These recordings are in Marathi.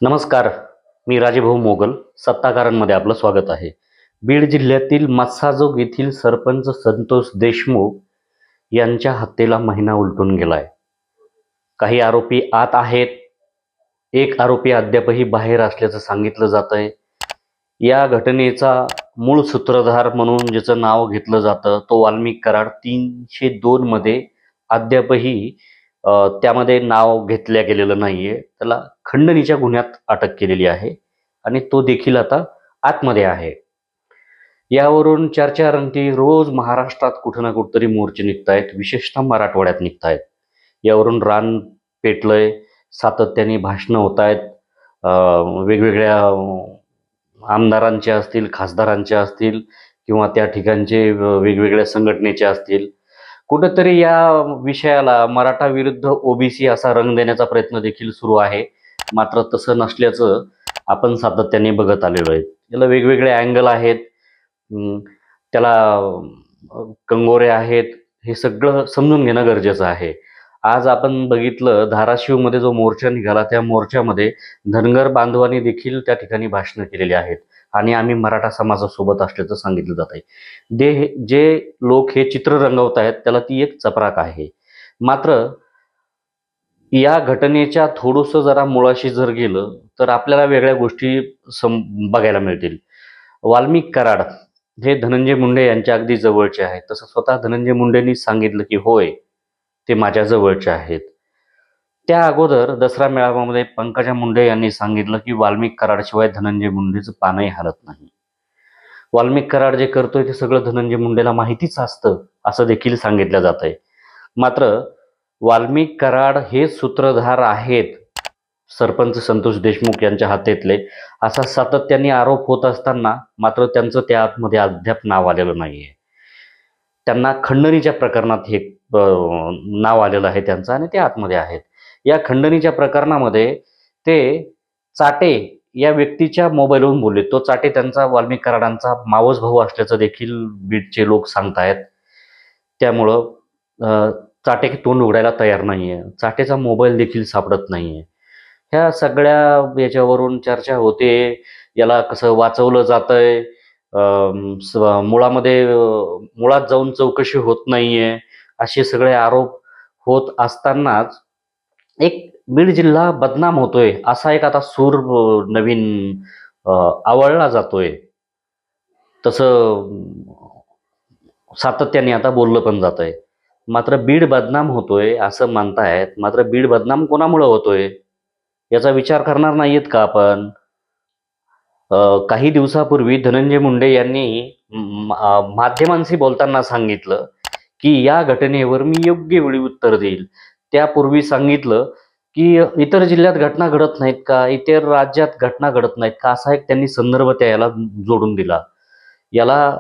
नमस्कार. मी राजेभाऊ मोगल. सत्ताकारांमध्ये आपलं स्वागत आहे. बीड जिल्ह्यातील मस्साजोग येथील सरपंच संतोष देशमुख यांच्या हत्येला महिना उलटून गेलाय. काही आरोपी आत आहेत. एक आरोपी अद्यापही बाहेर असल्याचं सांगितलं जातंय. या घटनेचा मूळ सूत्रधार म्हणून ज्याचं नाव घेतलं जातं तो वाल्मिक कराड 302 मध्ये अद्यापही त्यामध्ये नाव घेतल्या गेलेलं नाहीये. त्याला खंडणीच्या गुन्ह्यात अटक केलेली आहे आणि तो देखील आता आतमध्ये आहे. यावरून चर्चा रंगती. रोज महाराष्ट्रात कुठं ना कुठंतरी मोर्चे निघतायत, विशेषतः मराठवाड्यात निघतायत. यावरून रान पेटलंय, सातत्याने भाषणं होत आहेत. वेगवेगळ्या आमदारांचे असतील, खासदारांचे असतील किंवा त्या ठिकाणचे वेगवेगळ्या संघटनेचे असतील. कुठंतरी या विषयाला मराठा विरुद्ध ओबीसी असा रंग देण्याचा प्रयत्न देखील सुरू आहे. मात्र तसं नसल्याचं आपण सातत्याने बघत आलेलो आहे. याला वेगवेगळे अँगल आहेत, त्याला कंगोरे आहेत. हे सगळं समजून घेणं गरजेचं आहे. आज आपण बघितलं धाराशिवमध्ये जो मोर्चा निघाला त्या मोर्चामध्ये धनगर बांधवांनी देखील त्या ठिकाणी भाषणं केलेली आहेत आणि आम्ही मराठा समाजासोबत असल्याचं सांगितलं जात आहे. जे लोक हे चित्र रंगवत आहेत त्याला ती एक चपराक आहे. मात्र या घटनेच्या थोडंसं जरा मुळाशी जर गेलं तर आपल्याला वेगळ्या गोष्टी बघायला मिळतील. वाल्मिक कराड हे धनंजय मुंडे यांच्या अगदी जवळचे आहेत. तसं स्वतः धनंजय मुंडेंनी सांगितलं की होय, ते माझ्या जवळचे आहेत. त्या अगोदर दसरा मेळाव्यामध्ये पंकजा मुंडे यांनी सांगितलं की वाल्मिक कराडशिवाय धनंजय मुंडेचं पानही हलत नाही. वाल्मिक कराड जे करतोय ते सगळं धनंजय मुंडेला माहितीच असतं असं देखील सांगितलं जात आहे. मात्र वाल्मिक कराड हे सूत्रधार आहेत सरपंच संतोष देशमुख यांच्या हातेतले, असा सातत्याने आरोप होत असताना मात्र त्यांचं त्यामध्ये अद्याप नाव आलेलं नाहीये. त्यांना खंडणीच्या प्रकरणात हे नाव आलेलं आहे त्यांचं आणि ते आतमध्ये आहेत. या खंडणीच्या प्रकरणामध्ये ते चाटे या व्यक्तीच्या मोबाईलवरून बोलले. तो चाटे त्यांचा वाल्मिक कराडांचा मावस भाऊ असल्याचं देखील बीडचे लोक सांगतायत. त्यामुळं चाटे तोंड उघडायला तयार नाहीये. चाटेचा मोबाईल देखील सापडत नाहीये. ह्या सगळ्या याच्यावरून चर्चा होते. याला कसं वाचवलं जातंय, मुळात जाऊन चौकशी होत नाहीये, असे सगळे आरोप होत असतानाच एक बीड जिल्हा बदनाम होतोय असा एक आता सूर नवीन आवळला जातोय. तसं सातत्याने आता बोललं पण जात आहे. मात्र बीड बदनाम होतोय असं म्हणतायत. मात्र बीड बदनाम कोणामुळे होतोय याचा विचार करणार नाहीयेत का आपण? काही दिवसापूर्वी धनंजय मुंडे यांनी माध्यमांशी बोलताना सांगितलं की या घटनेवर मी योग्य वेळी उत्तर देईल. त्यापूर्वी सांगितलं की इतर जिल्ह्यात घटना घडत नाहीत का, इतर राज्यात घटना घडत नाहीत का, असा एक त्यांनी संदर्भ त्याला जोडून दिला. याला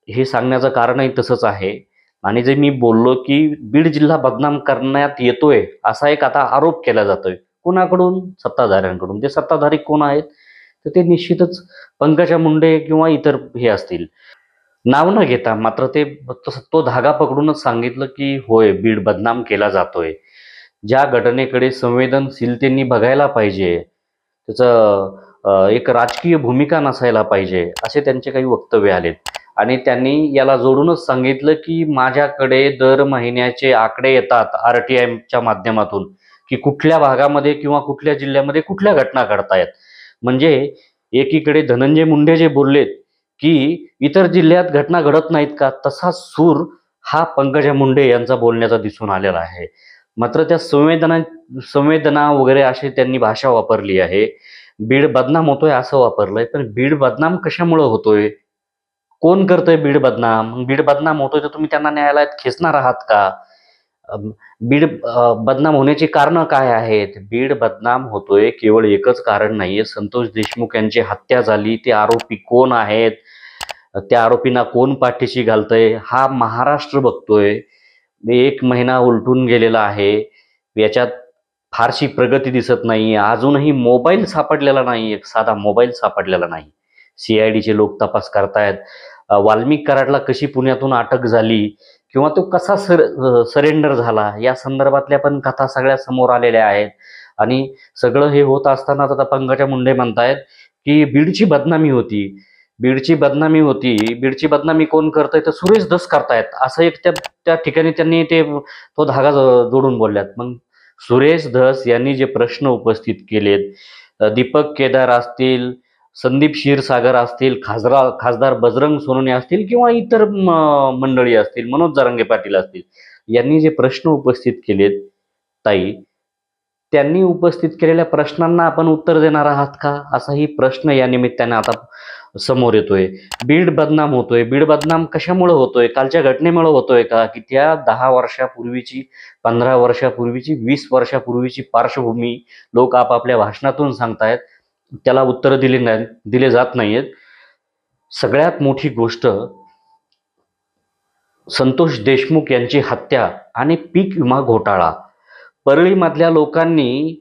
हे सांगण्याचं कारणही तसंच आहे. आणि जे मी बोललो की बीड जिल्हा बदनाम करण्यात येतोय असा एक आता आरोप केला जातोय. कोणाकडून? सत्ताधाऱ्यांकडून. ते सत्ताधारी कोण आहेत तर ते निश्चितच पंकजा मुंडे किंवा इतर हे असतील. नाव न घेता मात्र ते तो धागा पकडूनच सांगितलं की होय, बीड बदनाम केला जातोय. ज्या घटनेकडे संवेदनशीलतेने बघायला पाहिजे, त्याचं एक राजकीय भूमिका नसायला पाहिजे, असे त्यांचे काही वक्तव्य आलेत. आणि त्यांनी याला जोडूनच सांगितलं की माझ्याकडे दर महिन्याचे आकडे येतात RTIच्या माध्यमातून की कुठल्या भागामध्ये किंवा कुठल्या जिल्ह्यामध्ये कुठल्या घटना घडतायत. म्हणजे एकीकडे धनंजय मुंडे जे बोललेत की इतर जिल्ह्यात घटना घडत नाहीत का, तसा सूर हा पंकजा मुंडे यांचा बोलण्याचा दिसून आलेला आहे. मात्र त्या संवेदना वगैरे अशी त्यांनी भाषा वापरली आहे. बीड बदनाम होतोय असं वापरलंय. पण बीड बदनाम कशामुळे होतोय? कोण करतोय बीड बदनाम? बीड बदनाम होतोय तर तुम्ही त्यांना न्यायालयात खेचणार आहात का? बीड बदनाम होण्याची कारणं काय आहेत? बीड बदनाम होतोय केवळ एकच कारण नाहीये. संतोष देशमुख यांची हत्या झाली, ते आरोपी कोण आहेत, त्या आरोपींना कोण पाठीशी घालतंय हा महाराष्ट्र बघतोय. 1 महिना उलटून गेलेला आहे. याच्यात फारशी प्रगती दिसत नाही. अजूनही मोबाईल सापडलेला नाही, एक साधा मोबाईल सापडलेला नाही. CIDचे लोक तपास करतायत. वाल्मिक कराडला कशी पुण्यातून अटक झाली किंवा तो कसा सरेंडर झाला या संदर्भातल्या पण कथा सगळ्या समोर आलेल्या आहेत. आणि सगळं हे होत असताना आता पंकजा मुंडे म्हणतायत की बीडची बदनामी होती, बीडची बदनामी होती. बीडची बदनामी कोण करतंय तर सुरेश धस करतायत, असं एक त्या त्या ठिकाणी त्यांनी तो धागा जोडून बोलल्यात. मग सुरेश धस यांनी जे प्रश्न उपस्थित केलेत, दीपक केदार असतील, संदीप क्षीरसागर असतील, खासदार बजरंग सोनवणे असतील किंवा इतर मंडळी असतील, मनोज जरांगे पाटील असतील, यांनी जे प्रश्न उपस्थित केलेत ताई, त्यांनी उपस्थित केलेल्या प्रश्नांना आपण उत्तर देणार आहात का, असाही प्रश्न या निमित्ताने आता समोर येतोय. बीड बदनाम होतोय. बीड बदनाम कशामुळे होतोय? कालच्या घटनेमुळे होतोय का, की त्या 10 वर्षापूर्वीची, 15 वर्षापूर्वीची, 20 वर्षापूर्वीची पार्श्वभूमी लोक आपापल्या भाषणातून सांगतायत, त्याला उत्तर दिले जात नाहीयेत. सगळ्यात मोठी गोष्ट, संतोष देशमुख यांची हत्या आणि पीक विमा घोटाळा. परळीमधल्या लोकांनी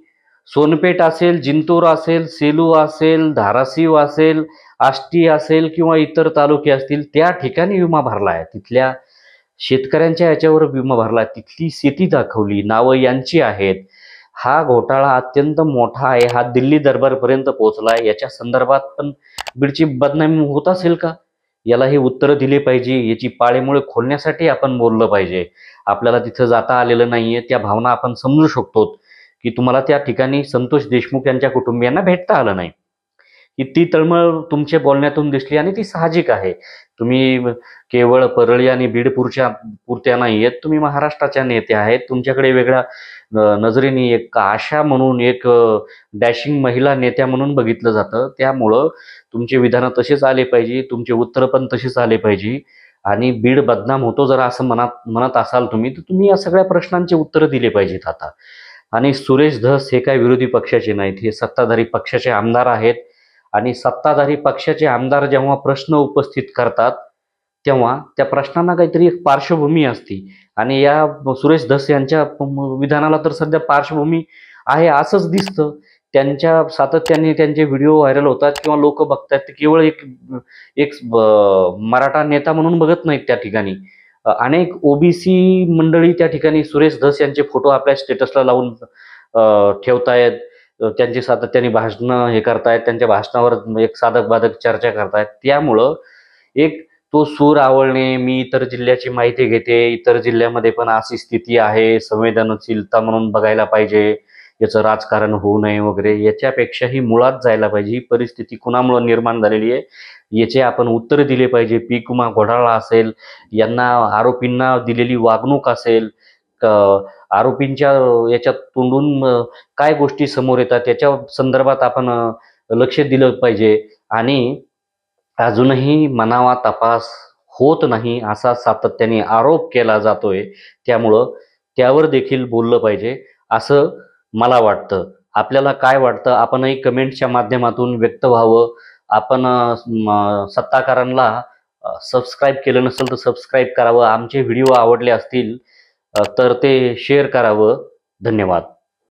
सोनपेठ असेल, जिंतूर असेल, सेलू असेल, धाराशिव असेल, आष्टी असेल किंवा इतर तालुके असतील, त्या ठिकाणी विमा भरला आहे. तिथल्या शेतकऱ्यांच्या याच्यावर विमा भरला, तिथली शेती दाखवली, नावं यांची आहेत. हा घोटाळा अत्यंत मोठा आहे, हा दिल्ली दरबारपर्यंत पोहोचला आहे. याच्या संदर्भात पण बीडची बदनामी होत असेल का, याला हे उत्तर दिले पाहिजे. याची पाळेमुळे खोलण्यासाठी आपण बोललं पाहिजे. आपल्याला तिथं जाता आलेलं नाहीये, त्या भावना आपण समजू शकतो की तुम्हाला त्या ठिकाणी संतोष देशमुख यांच्या कुटुंबियांना भेटता आलं नाही, की ती तळमळ तुमच्या बोलण्यातून दिसली आणि ती साहजिक आहे. तुम्ही केवळ परळी आणि बीड पुरत्या नाही आहेत, तुम्ही महाराष्ट्राच्या नेते आहेत. तुमच्याकडे वेगळ्या नजरेने एक आशा म्हणून, एक डॅशिंग महिला नेत्या म्हणून बघितलं जातं. त्यामुळं तुमचे विधानं तसेच आले पाहिजे, तुमचे उत्तर पण तसेच आले पाहिजे. आणि बीड बदनाम होतो जर असं म्हणत असाल तुम्ही, तर तुम्ही या सगळ्या प्रश्नांचे उत्तर दिले पाहिजेत आता. आणि सुरेश धस हे काय विरोधी पक्षाचे नाहीत, हे सत्ताधारी पक्षाचे आमदार आहेत. आणि सत्ताधारी पक्षाचे आमदार जेव्हा प्रश्न उपस्थित करतात, तेव्हा त्या प्रश्नांना काहीतरी एक पार्श्वभूमी असते. आणि या सुरेश धस यांच्या विधानाला तर सध्या पार्श्वभूमी आहे असंच दिसतं. त्यांच्या सातत्याने त्यांचे व्हिडिओ व्हायरल होतात किंवा लोक बघतात, ते केवळ एक एक मराठा नेता म्हणून बघत नाहीत. त्या ठिकाणी अनेक ओबीसी मंडळी त्या ठिकाणी सुरेश धस यांचे फोटो आपल्या स्टेटसला लावून ठेवतायत. त्यांची सातत्याने भाषणं हे करतायत, त्यांच्या भाषणावर एक साधक बाधक चर्चा करतायत. त्यामुळं एक तो सूर आवळणे, मी इतर जिल्ह्याची माहिती घेते, इतर जिल्ह्यामध्ये पण अशी स्थिती आहे, संवेदनशीलता म्हणून बघायला पाहिजे, याचं राजकारण होऊ नये वगैरे, याच्यापेक्षाही मुळात जायला पाहिजे. ही परिस्थिती कुणामुळे निर्माण झालेली आहे याचे आपण उत्तर दिले पाहिजे. पीक विमा घोटाळा असेल, यांना आरोपींना दिलेली वागणूक असेल, आरोपींच्या याच्यात तोंडून काय गोष्टी समोर येतात याच्या संदर्भात आपण लक्ष दिलं पाहिजे. आणि अजूनही मनावा तपास होत नाही असा सातत्याने आरोप केला जातोय, त्यामुळं त्यावर देखील बोललं पाहिजे असं मला वाटतं. आपल्याला काय वाटतं, आपणही कमेंटच्या माध्यमातून व्यक्त व्हावं. आपण सत्ताकारांना सबस्क्राईब केलं नसेल तर सबस्क्राईब करावं. आमचे व्हिडिओ आवडले असतील तर ते शेअर करावं. धन्यवाद.